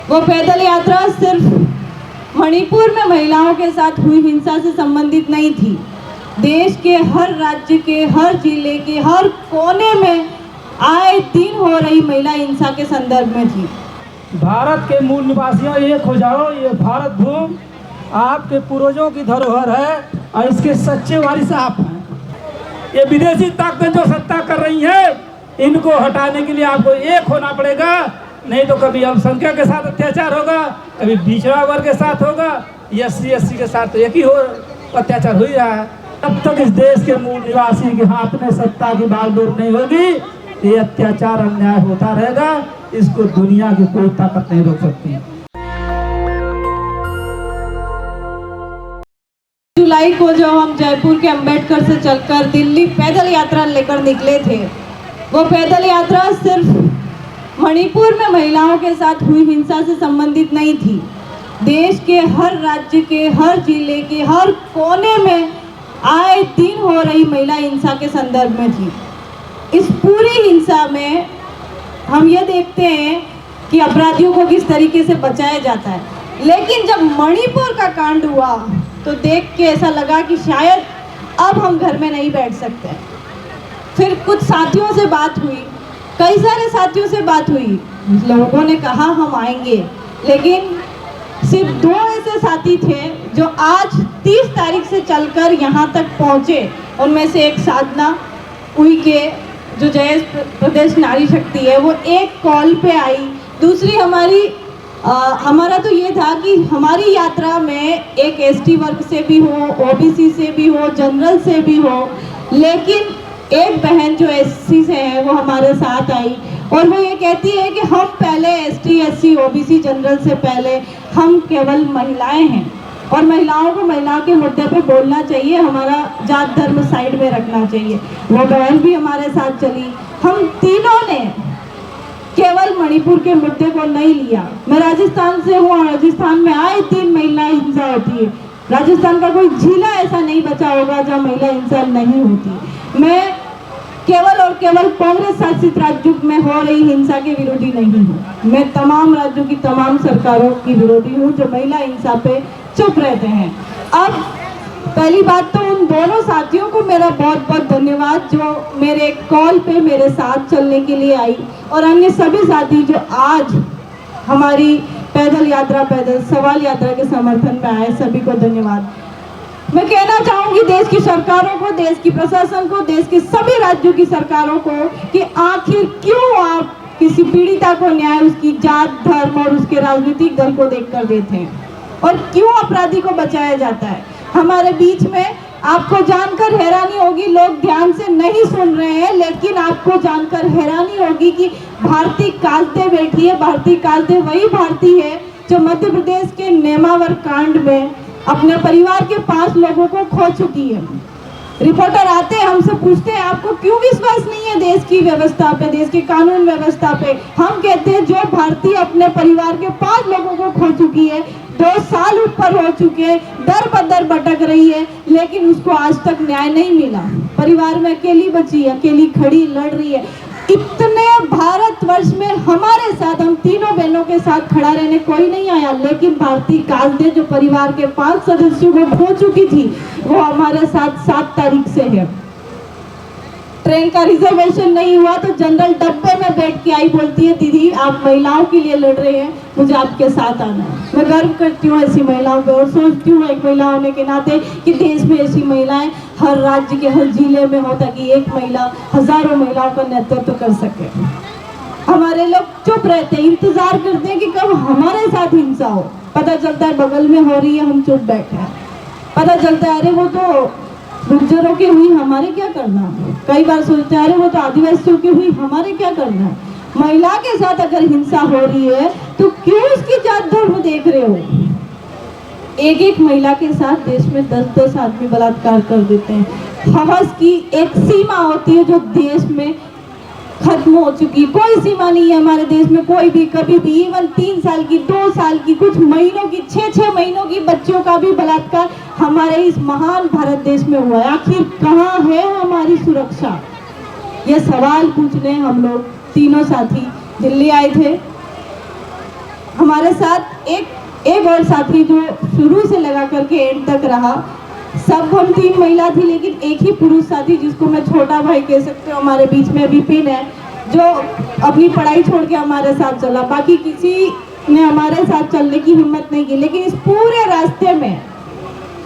वो पैदल यात्रा सिर्फ मणिपुर में महिलाओं के साथ हुई हिंसा से संबंधित नहीं थी। देश के हर राज्य के, हर जिले के, हर कोने में आए दिन हो रही महिला हिंसा के संदर्भ में थी। भारत के मूल निवासियों, एक हो जाओ। ये भारत भूमि आपके पूर्वजों की धरोहर है और इसके सच्चे वारिस आप हैं। ये विदेशी ताकतें जो सत्ता कर रही हैं, इनको हटाने के लिए आपको एक होना पड़ेगा। नहीं तो कभी अल्पसंख्यक के साथ अत्याचार होगा, कभी पिछड़ा वर्ग के साथ होगा, SC के साथ तो एक ही हो अत्याचार हो ही रहा है। तब तक इस देश के मूल निवासी के हाथ में सत्ता की बागडोर नहीं होगी, ये अत्याचार अन्याय होता रहेगा। इसको दुनिया की कोई ताकत नहीं रोक सकती। जुलाई को जो हम जयपुर के अंबेडकर से चलकर दिल्ली पैदल यात्रा लेकर निकले थे, वो पैदल यात्रा सिर्फ मणिपुर में महिलाओं के साथ हुई हिंसा से संबंधित नहीं थी। देश के हर राज्य के, हर जिले के, हर कोने में आए दिन हो रही महिला हिंसा के संदर्भ में थी। इस पूरी हिंसा में हम ये देखते हैं कि अपराधियों को किस तरीके से बचाया जाता है, लेकिन जब मणिपुर का कांड हुआ तो देख के ऐसा लगा कि शायद अब हम घर में नहीं बैठ सकते। फिर कुछ साथियों से बात हुई, कई सारे साथियों से बात हुई, लोगों ने कहा हम आएंगे, लेकिन सिर्फ 2 ऐसे साथी थे जो आज 30 तारीख से चलकर यहाँ तक पहुँचे। उनमें से एक साधना उइके, जो जयेश प्रदेश नारी शक्ति है, वो एक कॉल पे आई। दूसरी हमारा तो ये था कि हमारी यात्रा में एक ST वर्ग से भी हो, OBC से भी हो, जनरल से भी हो, लेकिन एक बहन जो SC से है वो हमारे साथ आई और वो ये कहती है कि हम पहले ST SC OBC जनरल से पहले हम केवल महिलाएं हैं और महिलाओं को महिलाओं के मुद्दे पे बोलना चाहिए, हमारा जात धर्म साइड में रखना चाहिए। वो बहन भी हमारे साथ चली। हम तीनों ने केवल मणिपुर के मुद्दे को नहीं लिया। मैं राजस्थान से हूँ, राजस्थान में आए दिन महिला हिंसा होती है। राजस्थान का कोई जिला ऐसा नहीं बचा होगा जहाँ महिला हिंसा नहीं होती। मैं केवल और केवल कांग्रेस शासित राज्यों में हो रही हिंसा के विरोधी नहीं हूँ, मैं तमाम राज्यों की तमाम सरकारों की विरोधी हूँ जो महिला हिंसा पे चुप रहते हैं। अब पहली बात तो उन दोनों साथियों को मेरा बहुत बहुत धन्यवाद जो मेरे कॉल पे मेरे साथ चलने के लिए आई, और अन्य सभी साथी जो आज हमारी पैदल यात्रा, पैदल सवाल यात्रा के समर्थन में आए, सभी को धन्यवाद। मैं कहना चाहूंगी देश की सरकारों को, देश की प्रशासन को, देश के सभी राज्यों की सरकारों को कि आखिर क्यों आप किसी पीड़िता को न्याय उसकी जात, धर्म और उसके राजनीतिक दल को देखकर देते हैं, और क्यों अपराधी को बचाया जाता है। हमारे बीच में आपको जानकर हैरानी होगी, लोग ध्यान से नहीं सुन रहे हैं, लेकिन आपको जानकर हैरानी होगी कि भारती कालते बैठी है। भारती कालते वही भारती है जो मध्य प्रदेश के नेमावर कांड में अपने परिवार के 5 लोगों को खो चुकी है। रिपोर्टर आते हैं, हमसे पूछते हैं आपको क्यों विश्वास नहीं है देश की व्यवस्था पे, देश की कानून व्यवस्था पे। हम कहते हैं जो भारतीय अपने परिवार के 5 लोगों को खो चुकी है, 2 साल ऊपर हो चुके, दर बदर भटक रही है, लेकिन उसको आज तक न्याय नहीं मिला। परिवार में अकेली बची, अकेली खड़ी लड़ रही है। इतने भारतवर्ष में हमारे साथ, हम तीनों बहनों के साथ खड़ा रहने कोई नहीं आया, लेकिन भारती कालदे जो परिवार के 5 सदस्यों को खो चुकी थी, वो हमारे साथ 7 तारीख से है। ट्रेन का रिजर्वेशन नहीं हुआ तो जनरल डब्बे में बैठ के आई, बोलती है दीदी आप महिलाओं के लिए लड़ रहे हैं, मुझे आपके साथ आना है। मैं गर्व करती हूँ ऐसी महिलाओं पे और सोचती हूँ एक महिला होने के नाते कि देश में ऐसी महिलाएं हर राज्य के हर जिले में हो, ताकि एक महिला हजारों महिलाओं का नेतृत्व कर सके। हमारे लोग चुप रहते हैं, इंतजार करते हैं कि कब हमारे साथ हिंसा हो। पता चलता है बगल में हो रही है, हम चुप बैठे हैं। पता चलता है अरे वो तो गुर्जरों की हुई, हमारे क्या करना। कई बार सोचते हैं अरे वो तो आदिवासियों की हुई, हमारे क्या करना है। महिला के साथ अगर हिंसा हो रही है तो क्यों उसकी जात धर्म देख रहे हो। एक एक महिला के साथ देश में 10-10 आदमी बलात्कार कर देते हैं। हवस की एक सीमा होती है जो देश में खत्म हो चुकी। कोई सीमा नहीं है हमारे देश में, कोई भी कभी भी। इवन 3 साल की, 2 साल की, कुछ महीनों की, 6-6 महीनों की बच्चियों का भी बलात्कार हमारे इस महान भारत देश में हुआ है। आखिर कहाँ है हमारी सुरक्षा। ये सवाल पूछने हम लोग तीनों साथी दिल्ली आए थे। हमारे साथ एक और साथी जो शुरू से लगा करके एंड तक रहा। सब हम 3 महिला थी, लेकिन एक ही पुरुष साथी जिसको मैं छोटा भाई कह सकते हो हमारे बीच में विपिन है, जो अपनी पढ़ाई छोड़ के हमारे साथ चला। बाकी किसी ने हमारे साथ चलने की हिम्मत नहीं की, लेकिन इस पूरे रास्ते में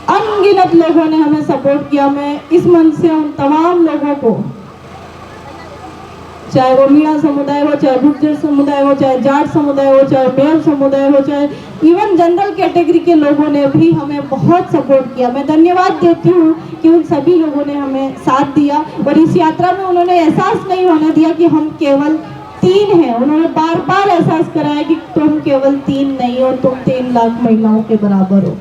अनगिनत लोगों ने हमें सपोर्ट किया। मैं इस मंच से उन तमाम लोगों को, चाहे वो मीणा समुदाय हो, चाहे गुर्जर समुदाय हो, चाहे जाट समुदाय हो, चाहे मेयर समुदाय हो, चाहे इवन जनरल कैटेगरी के लोगों ने भी हमें बहुत सपोर्ट किया। मैं धन्यवाद देती हूँ कि उन सभी लोगों ने हमें साथ दिया और इस यात्रा में उन्होंने एहसास नहीं होने दिया कि हम केवल 3 हैं। उन्होंने बार बार एहसास कराया कि तुम केवल 3 नहीं हो, तुम 3 लाख महिलाओं के बराबर हो।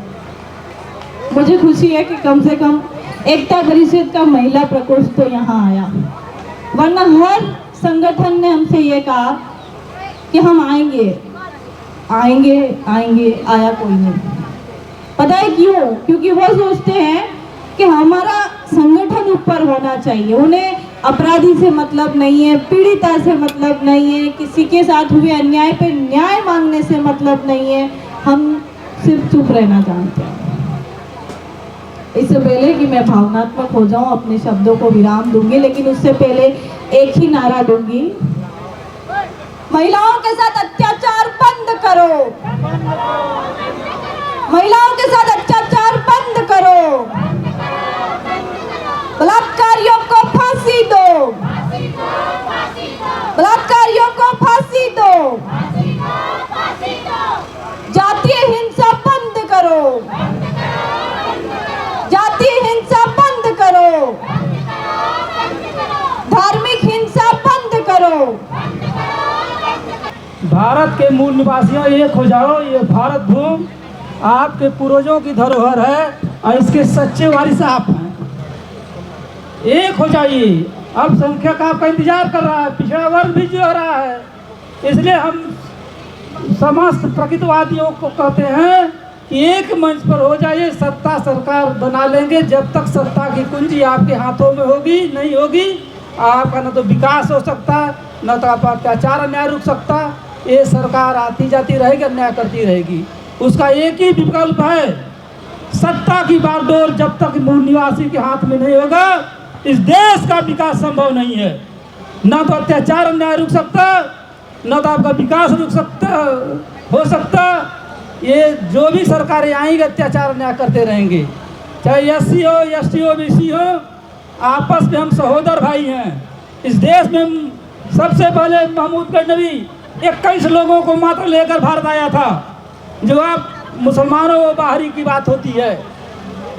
मुझे खुशी है कि कम से कम एकता परिषद का महिला प्रकोष्ठ तो यहाँ आया, वरना हर संगठन ने हमसे ये कहा कि हम आएंगे आएंगे आएंगे, आया कोई नहीं। पता है क्यों? क्योंकि वो सोचते हैं कि हमारा संगठन ऊपर होना चाहिए। उन्हें अपराधी से मतलब नहीं है, पीड़िता से मतलब नहीं है, किसी के साथ हुए अन्याय पे न्याय मांगने से मतलब नहीं है। हम सिर्फ चुप रहना जानते हैं। इससे पहले कि मैं भावनात्मक हो जाऊं, अपने शब्दों को विराम दूंगी, लेकिन उससे पहले एक ही नारा दूंगी, महिलाओं के साथ अत्याचार बंद करो, महिलाओं के साथ अत्याचार बंद करो, बलात्कारियों को फांसी दो, बलात्कारियों को फांसी दो, जातीय हिंसा बंद करो, जातीय हिंसा बंद करो, धार्मिक हिंसा बंद करो। भारत के मूल निवासियों, एक हो जाओ। ये भारत भूमि आपके पूर्वजों की धरोहर है और इसके सच्चे वारिस आप हैं। एक हो जाइए। अल्पसंख्यक आपका इंतजार कर रहा है, पिछड़ा वर्ग भी जो रहा है। इसलिए हम समस्त प्रकृतिवादियों को कहते हैं कि एक मंच पर हो जाइए। सत्ता सरकार बना लेंगे, जब तक सत्ता की कुंजी आपके हाथों में होगी नहीं होगी, आपका न तो विकास हो सकता, न तो आपका अत्याचार अन्याय रुक सकता। ये सरकार आती जाती रहेगी, अन्याय करती रहेगी। उसका एक ही विकल्प है, सत्ता की बागडोर जब तक मूल निवासी के हाथ में नहीं होगा, इस देश का विकास संभव नहीं है। न तो अत्याचार अन्याय रुक सकता, न तो आपका विकास रुक सकता हो सकता। ये जो भी सरकारें आएंगी अत्याचार अन्याय करते रहेंगे, चाहे एससी हो, एसटी हो, बीसी हो। आपस में हम सहोदर भाई हैं। इस देश में सबसे पहले महमूद गजनवी 21 लोगों को मात्र लेकर भारत आया था। जो आप मुसलमानों व बाहरी की बात होती है,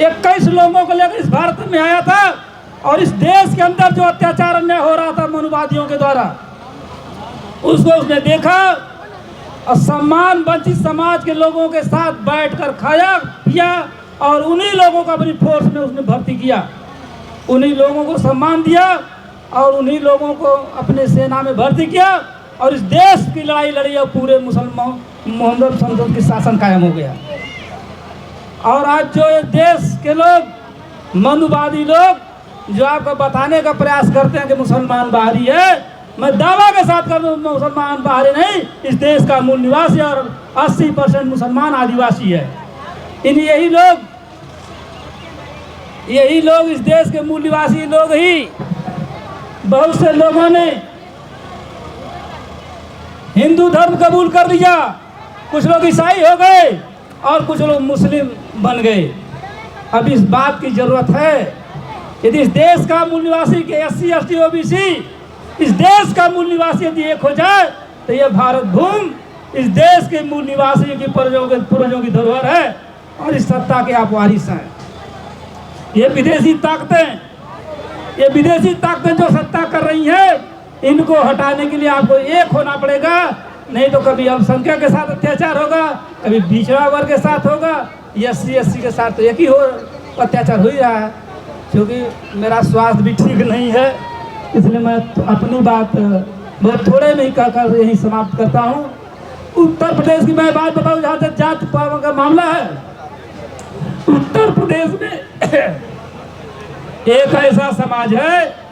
21 लोगों को लेकर इस भारत में आया था और इस देश के अंदर जो अत्याचार अन्याय हो रहा था मनुवादियों के द्वारा, उसको उसने देखा और सम्मान वंचित समाज के लोगों के साथ बैठकर खाया पिया और उन्हीं लोगों को अपनी फोर्स में उसने भर्ती किया, उन्हीं लोगों को सम्मान दिया और उन्हीं लोगों को अपने सेना में भर्ती किया और इस देश की लड़ाई लड़ी और पूरे मुसलमान मोहम्मद संसद की शासन कायम हो गया। और आज जो देश के लोग, मनुवादी लोग, जो आपको बताने का प्रयास करते हैं कि मुसलमान बाहरी है, मैं दावा के साथ कर दूं मुसलमान बाहरी नहीं, इस देश का मूल निवासी और 80% मुसलमान आदिवासी है। यही लोग इस देश के मूल निवासी लोग ही, बहुत से लोगों ने हिंदू धर्म कबूल कर लिया, कुछ लोग ईसाई हो गए और कुछ लोग मुस्लिम बन गए। अब इस बात की जरूरत है, यदि इस देश का मूल निवासी के SC ST OBC, इस देश का मूल निवासी यदि एक हो जाए तो यह भारत भूमि इस देश के मूल निवासी की पूर्वजों की धरोहर है और इस सत्ता के आप वारिस हैं। ये विदेशी ताकतें जो सत्ता कर रही हैं, इनको हटाने के लिए आपको एक होना पड़ेगा। नहीं तो कभी अल्पसंख्यक के साथ अत्याचार होगा, कभी पिछड़ा वर्ग के साथ होगा, SC ST के साथ तो एक ही अत्याचार हो ही रहा है। क्योंकि मेरा स्वास्थ्य भी ठीक नहीं है, इसलिए मैं अपनी बात बहुत थोड़े में ही कहकर यही समाप्त करता हूँ। उत्तर प्रदेश की मैं बात बताऊँ, जहाँ तक जात पात का मामला है, उत्तर प्रदेश में एक ऐसा समाज है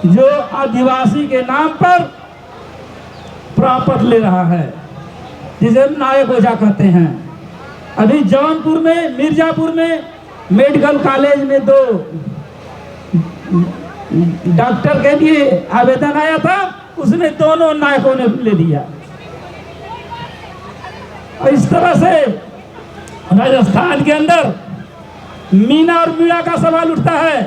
जो आदिवासी के नाम पर प्रॉपर्टी ले रहा है। जिसे नायक ओझा कहते हैं। अभी जौनपुर में, मिर्जापुर में मेडिकल कॉलेज में 2 डॉक्टर के लिए आवेदन आया था, उसमें दोनों नायकों ने ले लिया। और इस तरह से राजस्थान के अंदर मीना और मीणा का सवाल उठता है।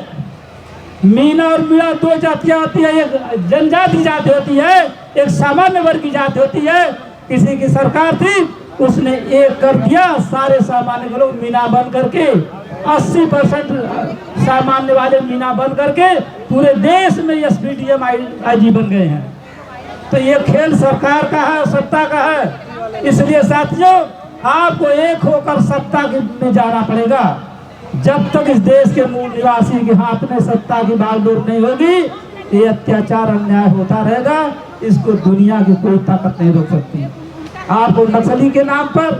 मीना और मीणा 2 जातियां होती है, एक जनजाति जाति होती है, एक सामान्य वर्ग की जाति होती है। किसी की सरकार थी, उसने एक कर दिया, सारे सामान्य लोग मीना बन करके 80% सामान्य वाले मीना बन करके पूरे देश में एसपीडीएम आईजी बन गए हैं। तो ये खेल सरकार का है, सत्ता का है। इसलिए साथियों, आपको एक होकर सत्ता में जाना पड़ेगा। जब तक इस देश के मूल निवासी के हाथ में सत्ता की बागडोर नहीं होगी, ये अत्याचार अन्याय होता रहेगा। इसको दुनिया की कोई ताकत नहीं रोक सकती। आपको नक्सली के नाम पर,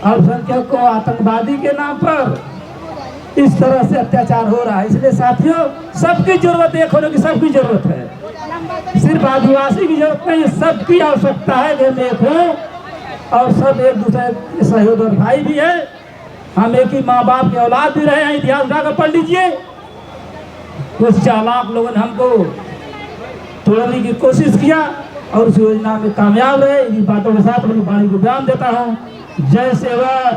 अल्पसंख्यक को आतंकवादी के नाम पर इस तरह से अत्याचार हो रहा है। इसलिए साथियों, सबकी जरूरत एक होने की सबकी जरूरत है। सिर्फ आदिवासी की जरूरत नहीं, सबकी आवश्यकता है कि हम एक हों और सब एक दूसरे के सहयोग और भाई भी है। हम एक ही माँ बाप के औलाद भी रहे हैं। इतिहास उठाकर पढ़ लीजिए। कुछ चालाक लोगों ने हमको तोड़ने की कोशिश किया और उस योजना में कामयाब रहे। इन बातों के साथ अपनी वाणी को बयान देता हूँ। जय सेवा,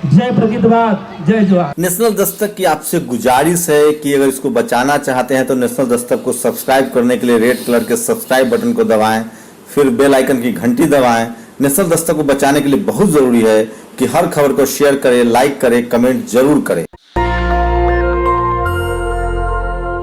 जय प्रगतिवाद, जय जवाहर। नेशनल दस्तक की आपसे गुजारिश है कि अगर इसको बचाना चाहते हैं तो नेशनल दस्तक को सब्सक्राइब करने के लिए रेड कलर के सब्सक्राइब बटन को दबाएं, फिर बेल आइकन की घंटी दबाएं। नेशनल दस्तक को बचाने के लिए बहुत जरूरी है कि हर खबर को शेयर करें, लाइक करें, कमेंट जरूर करें।